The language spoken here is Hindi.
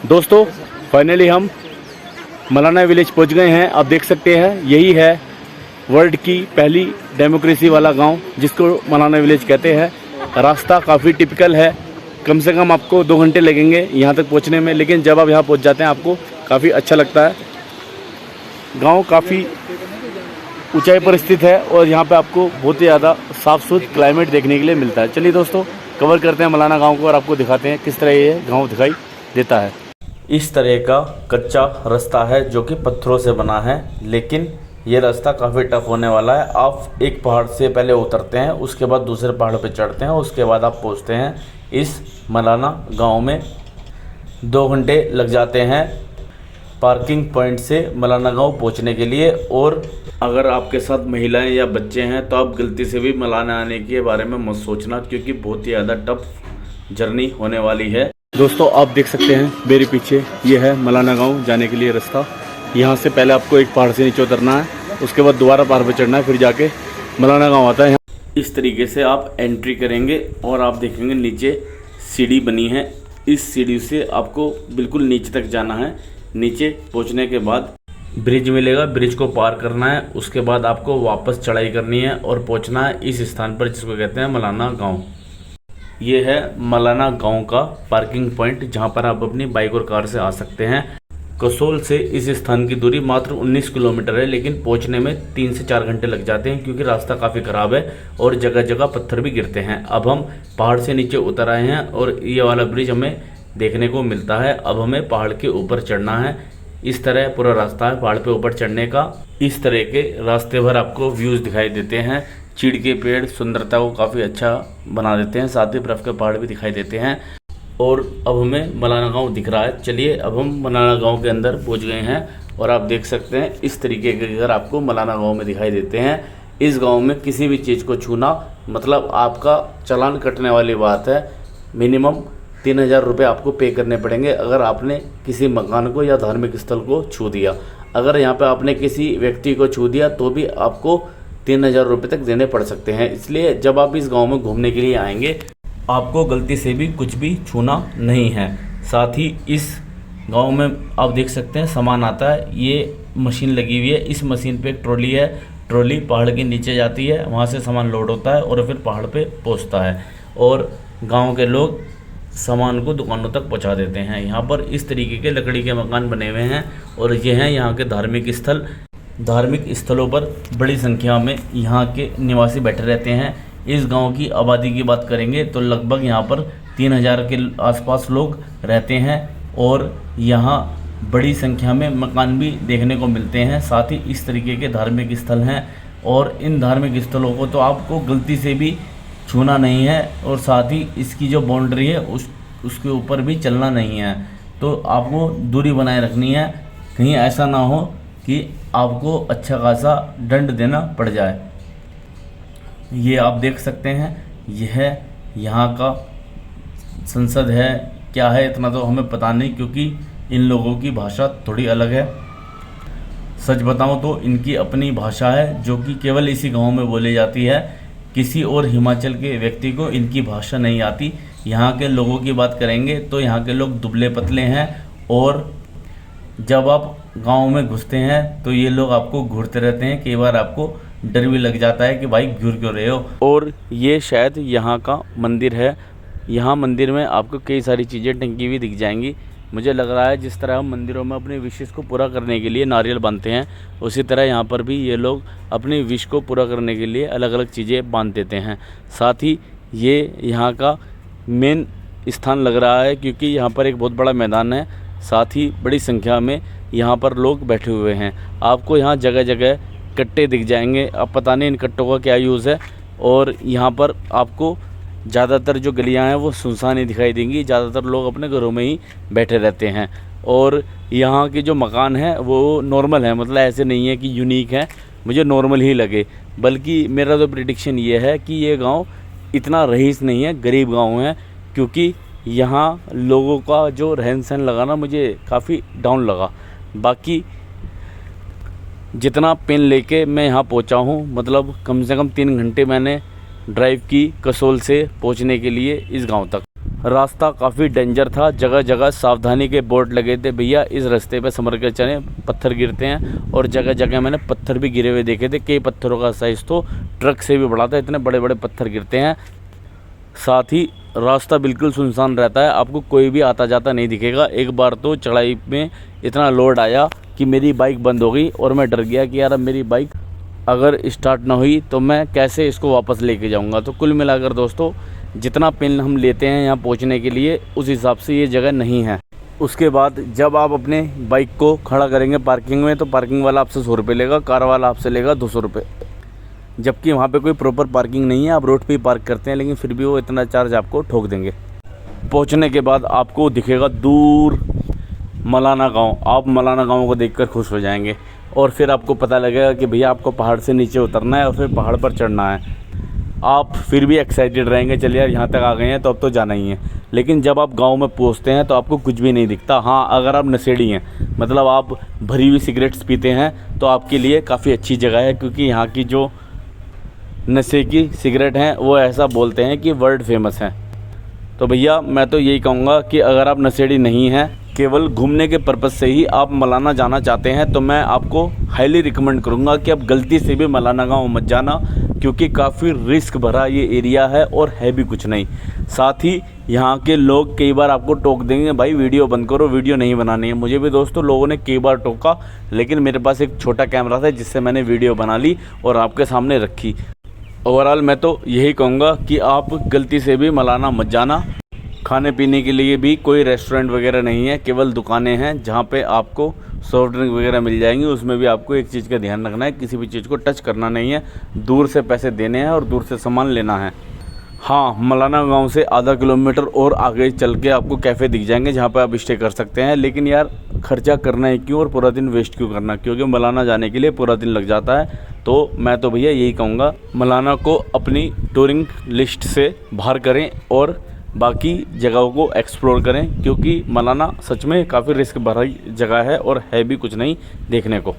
दोस्तों फाइनली हम मलाना विलेज पहुंच गए हैं। आप देख सकते हैं यही है वर्ल्ड की पहली डेमोक्रेसी वाला गांव जिसको मलाना विलेज कहते हैं। रास्ता काफ़ी टिपिकल है, कम से कम आपको 2 घंटे लगेंगे यहाँ तक पहुँचने में, लेकिन जब आप यहाँ पहुँच जाते हैं आपको काफ़ी अच्छा लगता है। गांव काफ़ी ऊंचाई पर स्थित है और यहाँ पे आपको बहुत ही ज़्यादा साफ सुथरा क्लाइमेट देखने के लिए मिलता है। चलिए दोस्तों कवर करते हैं मलाना गांव को और आपको दिखाते हैं किस तरह ये गांव दिखाई देता है। इस तरह का कच्चा रास्ता है जो कि पत्थरों से बना है, लेकिन ये रास्ता काफ़ी टफ होने वाला है। आप एक पहाड़ से पहले उतरते हैं, उसके बाद दूसरे पहाड़ पर चढ़ते हैं, उसके बाद आप पहुँचते हैं इस मलाना गाँव में। 2 घंटे लग जाते हैं पार्किंग पॉइंट से मलाना गांव पहुंचने के लिए। और अगर आपके साथ महिलाएं या बच्चे हैं तो आप गलती से भी मलाना आने के बारे में मत सोचना, क्योंकि बहुत ही ज़्यादा टफ जर्नी होने वाली है। दोस्तों आप देख सकते हैं मेरे पीछे ये है मलाना गांव जाने के लिए रास्ता। यहाँ से पहले आपको एक पहाड़ से नीचे उतरना है, उसके बाद दोबारा पहाड़ पर चढ़ना है, फिर जाके मलाना गाँव आता है। इस तरीके से आप एंट्री करेंगे और आप देखेंगे नीचे सीढ़ी बनी है। इस सीढ़ी से आपको बिल्कुल नीचे तक जाना है। नीचे पहुंचने के बाद ब्रिज मिलेगा, ब्रिज को पार करना है, उसके बाद आपको वापस चढ़ाई करनी है और पहुंचना है इस स्थान पर जिसको कहते हैं मलाना गांव। ये है मलाना गांव का पार्किंग पॉइंट जहां पर आप अपनी बाइक और कार से आ सकते हैं। कसोल से इस स्थान की दूरी मात्र 19 किलोमीटर है, लेकिन पहुंचने में 3 से 4 घंटे लग जाते हैं क्योंकि रास्ता काफ़ी ख़राब है और जगह जगह पत्थर भी गिरते हैं। अब हम पहाड़ से नीचे उतर आए हैं और ये वाला ब्रिज हमें देखने को मिलता है। अब हमें पहाड़ के ऊपर चढ़ना है। इस तरह पूरा रास्ता है पहाड़ पे ऊपर चढ़ने का। इस तरह के रास्ते भर आपको व्यूज़ दिखाई देते हैं। चीड़ के पेड़ सुंदरता को काफ़ी अच्छा बना देते हैं, साथ ही बर्फ़ के पहाड़ भी दिखाई देते हैं। और अब हमें मलाना गांव दिख रहा है। चलिए अब हम मलाना गांव के अंदर पहुंच गए हैं और आप देख सकते हैं इस तरीके के घर आपको मलाना गाँव में दिखाई देते हैं। इस गाँव में किसी भी चीज़ को छूना मतलब आपका चालान कटने वाली बात है। मिनिमम 3000 रुपये आपको पे करने पड़ेंगे अगर आपने किसी मकान को या धार्मिक स्थल को छू दिया। अगर यहाँ पे आपने किसी व्यक्ति को छू दिया तो भी आपको 3000 रुपये तक देने पड़ सकते हैं। इसलिए जब आप इस गांव में घूमने के लिए आएंगे आपको गलती से भी कुछ भी छूना नहीं है। साथ ही इस गांव में आप देख सकते हैं सामान आता है, ये मशीन लगी हुई है। इस मशीन पे एक ट्रॉली है, ट्रॉली पहाड़ के नीचे जाती है, वहाँ से सामान लोड होता है और फिर पहाड़ पे पहुँचता है और गाँव के लोग सामान को दुकानों तक पहुंचा देते हैं। यहाँ पर इस तरीके के लकड़ी के मकान बने हुए हैं और ये हैं यहाँ के धार्मिक स्थल। धार्मिक स्थलों पर बड़ी संख्या में यहाँ के निवासी बैठे रहते हैं। इस गांव की आबादी की बात करेंगे तो लगभग यहाँ पर 3000 के आसपास लोग रहते हैं और यहाँ बड़ी संख्या में मकान भी देखने को मिलते हैं। साथ ही इस तरीके के धार्मिक स्थल हैं और इन धार्मिक स्थलों को तो आपको गलती से भी छूना नहीं है और साथ ही इसकी जो बाउंड्री है उसके ऊपर भी चलना नहीं है। तो आपको दूरी बनाए रखनी है, कहीं ऐसा ना हो कि आपको अच्छा खासा दंड देना पड़ जाए। ये आप देख सकते हैं यह यहाँ का संसद है, क्या है इतना तो हमें पता नहीं क्योंकि इन लोगों की भाषा थोड़ी अलग है। सच बताऊं तो इनकी अपनी भाषा है जो कि केवल इसी गाँव में बोली जाती है। किसी और हिमाचल के व्यक्ति को इनकी भाषा नहीं आती। यहाँ के लोगों की बात करेंगे तो यहाँ के लोग दुबले पतले हैं और जब आप गांव में घुसते हैं तो ये लोग आपको घूरते रहते हैं। कई बार आपको डर भी लग जाता है कि भाई घूर क्यों रहे हो। और ये शायद यहाँ का मंदिर है। यहाँ मंदिर में आपको कई सारी चीज़ें टंकी हुई दिख जाएंगी। मुझे लग रहा है जिस तरह हम मंदिरों में अपनी विशेष को पूरा करने के लिए नारियल बांधते हैं, उसी तरह यहाँ पर भी ये लोग अपनी विश को पूरा करने के लिए अलग अलग चीज़ें बांध देते हैं। साथ ही ये यहाँ का मेन स्थान लग रहा है क्योंकि यहाँ पर एक बहुत बड़ा मैदान है। साथ ही बड़ी संख्या में यहाँ पर लोग बैठे हुए हैं। आपको यहाँ जगह जगह कट्टे दिख जाएंगे। अब पता नहीं इन कट्टों का क्या यूज़ है। और यहाँ पर आपको ज़्यादातर जो गलियां हैं वो सुनसान ही दिखाई देंगी। ज़्यादातर लोग अपने घरों में ही बैठे रहते हैं और यहाँ के जो मकान हैं वो नॉर्मल है, मतलब ऐसे नहीं है कि यूनिक है, मुझे नॉर्मल ही लगे। बल्कि मेरा तो प्रेडिक्शन ये है कि ये गांव इतना रईस नहीं है, गरीब गांव है, क्योंकि यहाँ लोगों का जो रहन सहन लगा ना मुझे काफ़ी डाउन लगा। बाकी जितना पेन लेके मैं यहाँ पहुँचा हूँ, मतलब कम से कम 3 घंटे मैंने ड्राइव की कसोल से पहुंचने के लिए इस गांव तक। रास्ता काफ़ी डेंजर था, जगह जगह सावधानी के बोर्ड लगे थे, भैया इस रास्ते पे संभल कर चलें, पत्थर गिरते हैं। और जगह जगह मैंने पत्थर भी गिरे हुए देखे थे, कई पत्थरों का साइज़ तो ट्रक से भी बड़ा था, इतने बड़े बड़े पत्थर गिरते हैं। साथ ही रास्ता बिल्कुल सुनसान रहता है, आपको कोई भी आता जाता नहीं दिखेगा। एक बार तो चढ़ाई में इतना लोड आया कि मेरी बाइक बंद हो गई और मैं डर गया कि यार अब मेरी बाइक अगर स्टार्ट ना हुई तो मैं कैसे इसको वापस लेके जाऊंगा। तो कुल मिलाकर दोस्तों, जितना पेन हम लेते हैं यहाँ पहुँचने के लिए, उस हिसाब से ये जगह नहीं है। उसके बाद जब आप अपने बाइक को खड़ा करेंगे पार्किंग में, तो पार्किंग वाला आपसे 100 रुपये लेगा, कार वाला आपसे लेगा 200 रुपये। जबकि वहाँ पे कोई प्रॉपर पार्किंग नहीं है, आप रोड पे ही पार्क करते हैं, लेकिन फिर भी वो इतना चार्ज आपको ठोक देंगे। पहुँचने के बाद आपको दिखेगा दूर मलाना गांव, आप मलाना गांव को देखकर खुश हो जाएंगे। और फिर आपको पता लगेगा कि भैया आपको पहाड़ से नीचे उतरना है और फिर पहाड़ पर चढ़ना है। आप फिर भी एक्साइटेड रहेंगे, चलिए यार यहाँ तक आ गए हैं तो अब तो जाना ही है। लेकिन जब आप गांव में पहुँचते हैं तो आपको कुछ भी नहीं दिखता। हाँ, अगर आप नशेड़ी हैं, मतलब आप भरी हुई सिगरेट्स पीते हैं, तो आपके लिए काफ़ी अच्छी जगह है, क्योंकि यहाँ की जो नशे की सिगरेट हैं वो ऐसा बोलते हैं कि वर्ल्ड फेमस हैं। तो भैया मैं तो यही कहूँगा कि अगर आप नशेड़ी नहीं हैं, केवल घूमने के पर्पज़ से ही आप मलाना जाना चाहते हैं, तो मैं आपको हाईली रिकमेंड करूँगा कि आप गलती से भी मलाना गांव मत जाना, क्योंकि काफ़ी रिस्क भरा ये एरिया है और है भी कुछ नहीं। साथ ही यहाँ के लोग कई बार आपको टोक देंगे, भाई वीडियो बंद करो, वीडियो नहीं बनानी है। मुझे भी दोस्तों लोगों ने कई बार टोका, लेकिन मेरे पास एक छोटा कैमरा था जिससे मैंने वीडियो बना ली और आपके सामने रखी। ओवरऑल मैं तो यही कहूँगा कि आप गलती से भी मलाना मत जाना। खाने पीने के लिए भी कोई रेस्टोरेंट वगैरह नहीं है, केवल दुकानें हैं जहाँ पे आपको सॉफ्ट ड्रिंक वगैरह मिल जाएंगी। उसमें भी आपको एक चीज़ का ध्यान रखना है, किसी भी चीज़ को टच करना नहीं है, दूर से पैसे देने हैं और दूर से सामान लेना है। हाँ, मलाना गांव से आधा किलोमीटर और आगे चल के आपको कैफ़े दिख जाएंगे जहाँ पे आप स्टे कर सकते हैं। लेकिन यार खर्चा करना है क्यों और पूरा दिन वेस्ट क्यों करना, क्योंकि मलाना जाने के लिए पूरा दिन लग जाता है। तो मैं तो भैया यही कहूँगा, मलाना को अपनी टूरिंग लिस्ट से बाहर करें और बाकी जगहों को एक्सप्लोर करें, क्योंकि मलाना सच में काफ़ी रिस्क भरी जगह है और है भी कुछ नहीं देखने को।